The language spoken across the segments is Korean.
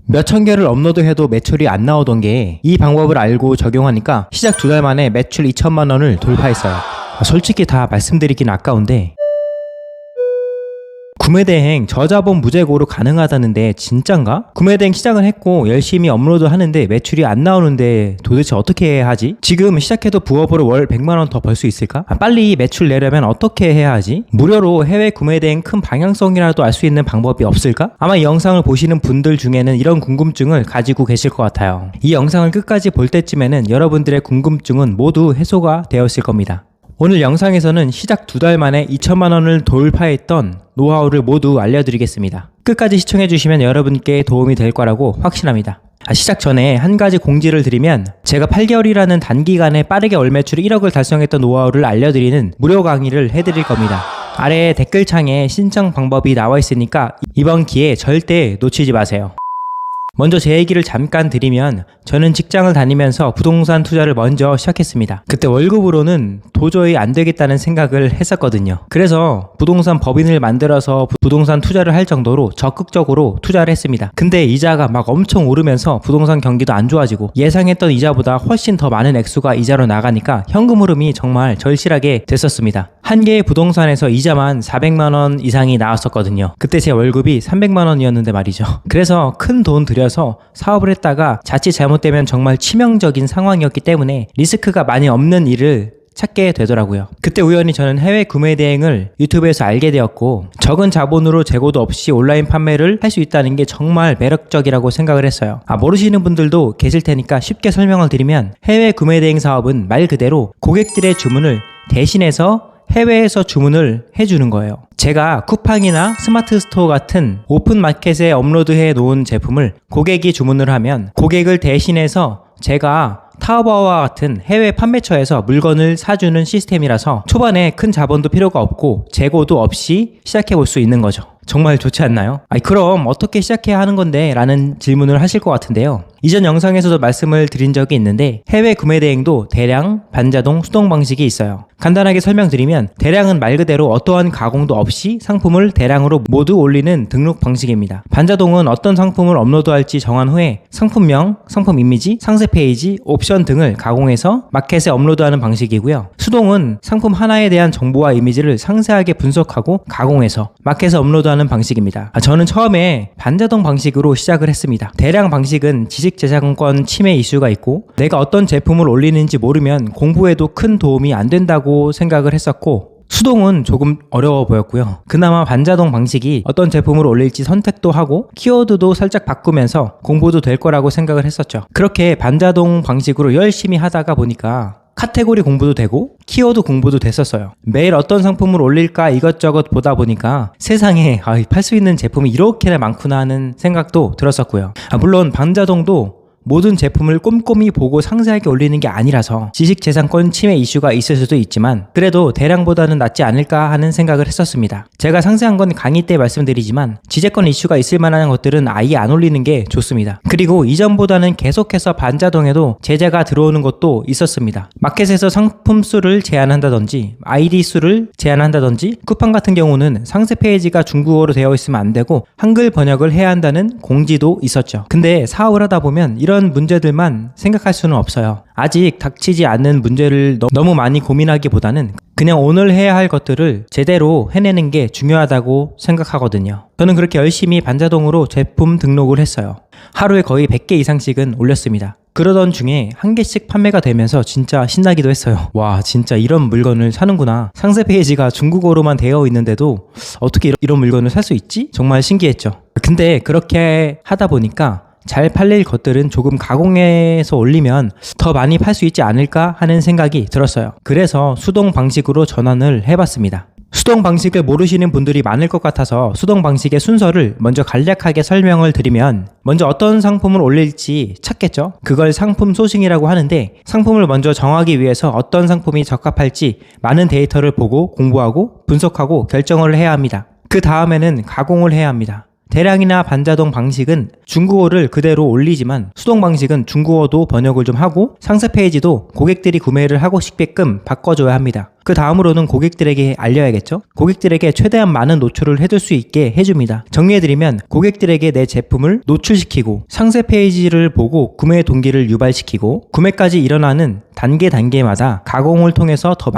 몇천 개를 업로드해도 매출이 안 나오던 게 이 방법을 알고 적용하니까 시작 2달 만에 매출 2천만 원을 돌파했어요. 솔직히 다 말씀드리긴 아까운데 구매대행 저자본 무재고로 가능하다는데 진짠가? 구매대행 시작을 했고 열심히 업로드 하는데 매출이 안 나오는데 도대체 어떻게 해야 하지? 지금 시작해도 부업으로 월 100만원 더 벌 수 있을까? 빨리 매출 내려면 어떻게 해야 하지? 무료로 해외 구매대행 큰 방향성이라도 알 수 있는 방법이 없을까? 아마 이 영상을 보시는 분들 중에는 이런 궁금증을 가지고 계실 것 같아요. 이 영상을 끝까지 볼 때쯤에는 여러분들의 궁금증은 모두 해소가 되었을 겁니다. 오늘 영상에서는 시작 2달 만에 2천만 원을 돌파했던 노하우를 모두 알려드리겠습니다. 끝까지 시청해주시면 여러분께 도움이 될 거라고 확신합니다. 시작 전에 한 가지 공지를 드리면 제가 8개월이라는 단기간에 빠르게 월 매출 1억을 달성했던 노하우를 알려드리는 무료 강의를 해드릴 겁니다. 아래 댓글창에 신청 방법이 나와 있으니까 이번 기회 절대 놓치지 마세요. 먼저 제 얘기를 잠깐 드리면 저는 직장을 다니면서 부동산 투자를 먼저 시작했습니다. 그때 월급으로는 도저히 안 되겠다는 생각을 했었거든요. 그래서 부동산 법인을 만들어서 부동산 투자를 할 정도로 적극적으로 투자를 했습니다. 근데 이자가 막 엄청 오르면서 부동산 경기도 안 좋아지고 예상했던 이자보다 훨씬 더 많은 액수가 이자로 나가니까 현금 흐름이 정말 절실하게 됐었습니다. 한 개의 부동산에서 이자만 400만 원 이상이 나왔었거든요. 그때 제 월급이 300만 원이었는데 말이죠. 그래서 큰 돈 들여서 사업을 했다가 자칫 잘못되면 정말 치명적인 상황이었기 때문에 리스크가 많이 없는 일을 찾게 되더라고요. 그때 우연히 저는 해외 구매 대행을 유튜브에서 알게 되었고 적은 자본으로 재고도 없이 온라인 판매를 할 수 있다는 게 정말 매력적이라고 생각을 했어요. 모르시는 분들도 계실 테니까 쉽게 설명을 드리면 해외 구매 대행 사업은 말 그대로 고객들의 주문을 대신해서 해외에서 주문을 해주는 거예요. 제가 쿠팡이나 스마트 스토어 같은 오픈 마켓에 업로드해 놓은 제품을 고객이 주문을 하면 고객을 대신해서 제가 타오바오와 같은 해외 판매처에서 물건을 사주는 시스템이라서 초반에 큰 자본도 필요가 없고 재고도 없이 시작해 볼 수 있는 거죠. 정말 좋지 않나요? 그럼 어떻게 시작해야 하는 건데? 라는 질문을 하실 것 같은데요. 이전 영상에서도 말씀을 드린 적이 있는데 해외 구매 대행도 대량, 반자동, 수동 방식이 있어요. 간단하게 설명드리면 대량은 말 그대로 어떠한 가공도 없이 상품을 대량으로 모두 올리는 등록 방식입니다. 반자동은 어떤 상품을 업로드할지 정한 후에 상품명, 상품 이미지, 상세 페이지, 옵션 등을 가공해서 마켓에 업로드하는 방식이고요. 수동은 상품 하나에 대한 정보와 이미지를 상세하게 분석하고 가공해서 마켓에 업로드하는 방식입니다. 저는 처음에 반자동 방식으로 시작을 했습니다. 대량 방식은 지식재산권 침해 이슈가 있고 내가 어떤 제품을 올리는지 모르면 공부에도 큰 도움이 안 된다고 생각을 했었고 수동은 조금 어려워 보였고요. 그나마 반자동 방식이 어떤 제품을 올릴지 선택도 하고 키워드도 살짝 바꾸면서 공부도 될 거라고 생각을 했었죠. 그렇게 반자동 방식으로 열심히 하다가 보니까 카테고리 공부도 되고 키워드 공부도 됐었어요. 매일 어떤 상품을 올릴까 이것저것 보다 보니까 세상에 팔 수 있는 제품이 이렇게나 많구나 하는 생각도 들었었고요. 물론 반자동도 모든 제품을 꼼꼼히 보고 상세하게 올리는 게 아니라서 지식재산권 침해 이슈가 있을 수도 있지만 그래도 대량보다는 낫지 않을까 하는 생각을 했었습니다. 제가 상세한 건 강의 때 말씀드리지만 지재권 이슈가 있을 만한 것들은 아예 안 올리는 게 좋습니다. 그리고 이전보다는 계속해서 반자동에도 제재가 들어오는 것도 있었습니다. 마켓에서 상품 수를 제한한다든지 아이디 수를 제한한다든지 쿠팡 같은 경우는 상세 페이지가 중국어로 되어 있으면 안 되고 한글 번역을 해야 한다는 공지도 있었죠. 근데 사업을 하다 보면 이런 문제들만 생각할 수는 없어요. 아직 닥치지 않는 문제를 너무 많이 고민하기보다는 그냥 오늘 해야 할 것들을 제대로 해내는 게 중요하다고 생각하거든요. 저는 그렇게 열심히 반자동으로 제품 등록을 했어요. 하루에 거의 100개 이상씩은 올렸습니다. 그러던 중에 한 개씩 판매가 되면서 진짜 신나기도 했어요. 와, 진짜 이런 물건을 사는구나. 상세 페이지가 중국어로만 되어 있는데도 어떻게 이런 물건을 살 수 있지? 정말 신기했죠. 근데 그렇게 하다 보니까 잘 팔릴 것들은 조금 가공해서 올리면 더 많이 팔 수 있지 않을까 하는 생각이 들었어요. 그래서 수동 방식으로 전환을 해봤습니다. 수동 방식을 모르시는 분들이 많을 것 같아서 수동 방식의 순서를 먼저 간략하게 설명을 드리면 먼저 어떤 상품을 올릴지 찾겠죠. 그걸 상품 소싱이라고 하는데 상품을 먼저 정하기 위해서 어떤 상품이 적합할지 많은 데이터를 보고 공부하고 분석하고 결정을 해야 합니다. 그 다음에는 가공을 해야 합니다. 대량이나 반자동 방식은 중국어를 그대로 올리지만 수동 방식은 중국어도 번역을 좀 하고 상세 페이지도 고객들이 구매를 하고 싶게끔 바꿔줘야 합니다. 그 다음으로는 고객들에게 알려야겠죠? 고객들에게 최대한 많은 노출을 해줄 수 있게 해줍니다. 정리해드리면 고객들에게 내 제품을 노출시키고 상세 페이지를 보고 구매 동기를 유발시키고 구매까지 일어나는 단계마다 가공을 통해서 더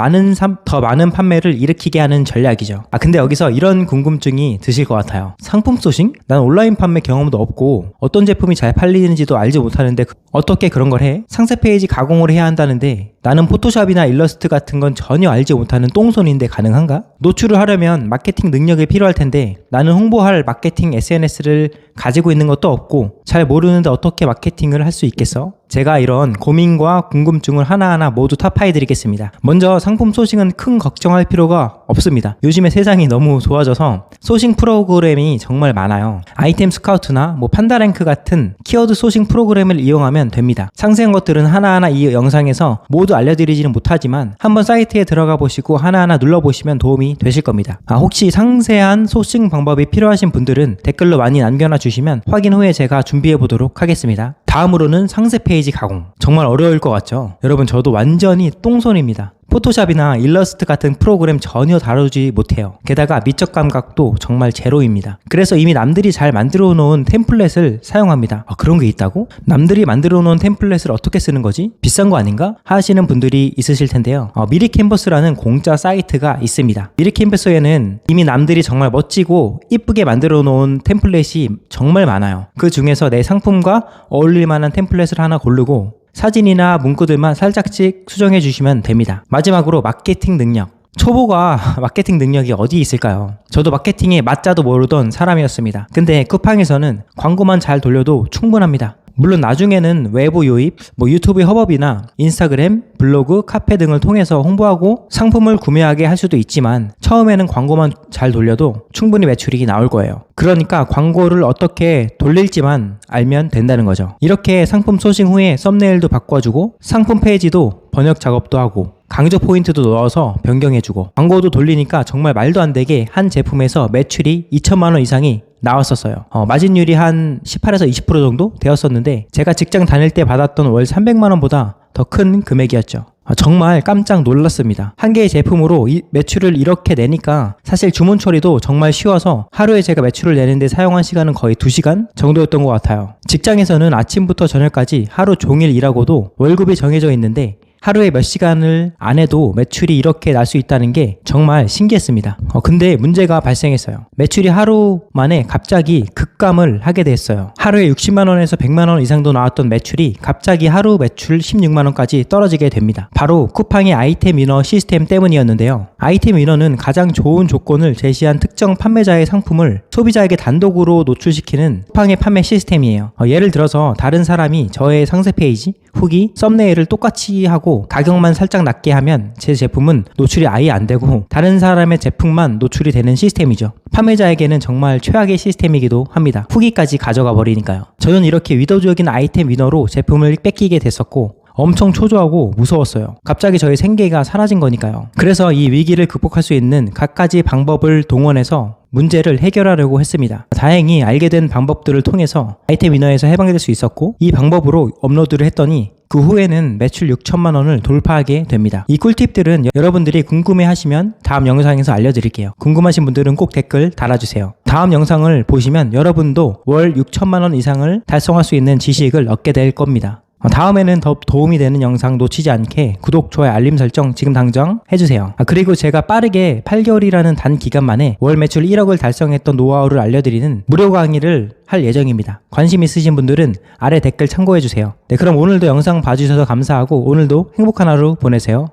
많은 판매를 일으키게 하는 전략이죠. 근데 여기서 이런 궁금증이 드실 것 같아요. 상품 소싱? 난 온라인 판매 경험도 없고 어떤 제품이 잘 팔리는지도 알지 못하는데 어떻게 그런 걸 해? 상세 페이지 가공을 해야 한다는데 나는 포토샵이나 일러스트 같은 건 전혀 알지 못하는 똥손인데 가능한가? 노출을 하려면 마케팅 능력이 필요할 텐데 나는 홍보할 마케팅 SNS를 가지고 있는 것도 없고 잘 모르는데 어떻게 마케팅을 할 수 있겠어? 제가 이런 고민과 궁금증을 하나하나 모두 타파해드리겠습니다. 먼저 상품 소싱은 큰 걱정할 필요가 없습니다. 요즘에 세상이 너무 좋아져서 소싱 프로그램이 정말 많아요. 아이템 스카우트나 판다랭크 같은 키워드 소싱 프로그램을 이용하면 됩니다. 상세한 것들은 하나하나 이 영상에서 모두 알려드리지는 못하지만 한번 사이트에 들어가 보시고 하나하나 눌러보시면 도움이 되실 겁니다. 혹시 상세한 소싱 방법이 필요하신 분들은 댓글로 많이 남겨놔 주시면 확인 후에 제가 준비해 보도록 하겠습니다. 다음으로는 상세 페이지 가공. 정말 어려울 것 같죠? 여러분, 저도 완전히 똥손입니다. 포토샵이나 일러스트 같은 프로그램 전혀 다루지 못해요. 게다가 미적 감각도 정말 제로입니다. 그래서 이미 남들이 잘 만들어 놓은 템플릿을 사용합니다. 그런 게 있다고? 남들이 만들어 놓은 템플릿을 어떻게 쓰는 거지? 비싼 거 아닌가? 하시는 분들이 있으실 텐데요. 미리캔버스라는 공짜 사이트가 있습니다. 미리캔버스에는 이미 남들이 정말 멋지고 이쁘게 만들어 놓은 템플릿이 정말 많아요. 그 중에서 내 상품과 어울릴 만한 템플릿을 하나 고르고 사진이나 문구들만 살짝씩 수정해 주시면 됩니다. 마지막으로 마케팅 능력. 초보가 마케팅 능력이 어디 있을까요? 저도 마케팅의 맞자도 모르던 사람이었습니다. 근데 쿠팡에서는 광고만 잘 돌려도 충분합니다. 물론 나중에는 외부 요입, 유튜브 협업이나 인스타그램, 블로그, 카페 등을 통해서 홍보하고 상품을 구매하게 할 수도 있지만 처음에는 광고만 잘 돌려도 충분히 매출이 나올 거예요. 그러니까 광고를 어떻게 돌릴지만 알면 된다는 거죠. 이렇게 상품 소싱 후에 썸네일도 바꿔주고 상품 페이지도 번역 작업도 하고 강조 포인트도 넣어서 변경해주고 광고도 돌리니까 정말 말도 안 되게 한 제품에서 매출이 2천만 원 이상이 나왔었어요. 마진율이 한 18에서 20% 정도 되었었는데 제가 직장 다닐 때 받았던 월 300만 원보다 더 큰 금액이었죠. 정말 깜짝 놀랐습니다. 한 개의 제품으로 매출을 이렇게 내니까 사실 주문 처리도 정말 쉬워서 하루에 제가 매출을 내는데 사용한 시간은 거의 2시간 정도였던 것 같아요. 직장에서는 아침부터 저녁까지 하루 종일 일하고도 월급이 정해져 있는데 하루에 몇 시간을 안 해도 매출이 이렇게 날 수 있다는 게 정말 신기했습니다. 근데 문제가 발생했어요. 매출이 하루 만에 갑자기 급감을 하게 됐어요. 하루에 60만 원에서 100만 원 이상도 나왔던 매출이 갑자기 하루 매출 16만 원까지 떨어지게 됩니다. 바로 쿠팡의 아이템 위너 시스템 때문이었는데요. 아이템 위너는 가장 좋은 조건을 제시한 특정 판매자의 상품을 소비자에게 단독으로 노출시키는 쿠팡의 판매 시스템이에요. 예를 들어서 다른 사람이 저의 상세 페이지, 후기, 썸네일을 똑같이 하고 가격만 살짝 낮게 하면 제 제품은 노출이 아예 안 되고 다른 사람의 제품만 노출이 되는 시스템이죠. 판매자에게는 정말 최악의 시스템이기도 합니다. 후기까지 가져가 버리니까요. 저는 이렇게 위도적인 아이템 위너로 제품을 뺏기게 됐었고 엄청 초조하고 무서웠어요. 갑자기 저의 생계가 사라진 거니까요. 그래서 이 위기를 극복할 수 있는 갖가지 방법을 동원해서 문제를 해결하려고 했습니다. 다행히 알게 된 방법들을 통해서 아이템 위너에서 해방될 수 있었고 이 방법으로 업로드를 했더니 그 후에는 매출 6천만 원을 돌파하게 됩니다. 이 꿀팁들은 여러분들이 궁금해하시면 다음 영상에서 알려드릴게요. 궁금하신 분들은 꼭 댓글 달아주세요. 다음 영상을 보시면 여러분도 월 6천만 원 이상을 달성할 수 있는 지식을 얻게 될 겁니다. 다음에는 더 도움이 되는 영상 놓치지 않게 구독, 좋아요, 알림 설정 지금 당장 해주세요. 그리고 제가 빠르게 8개월이라는 단 기간 만에 월 매출 1억을 달성했던 노하우를 알려드리는 무료 강의를 할 예정입니다. 관심 있으신 분들은 아래 댓글 참고해주세요. 네, 그럼 오늘도 영상 봐주셔서 감사하고 오늘도 행복한 하루 보내세요.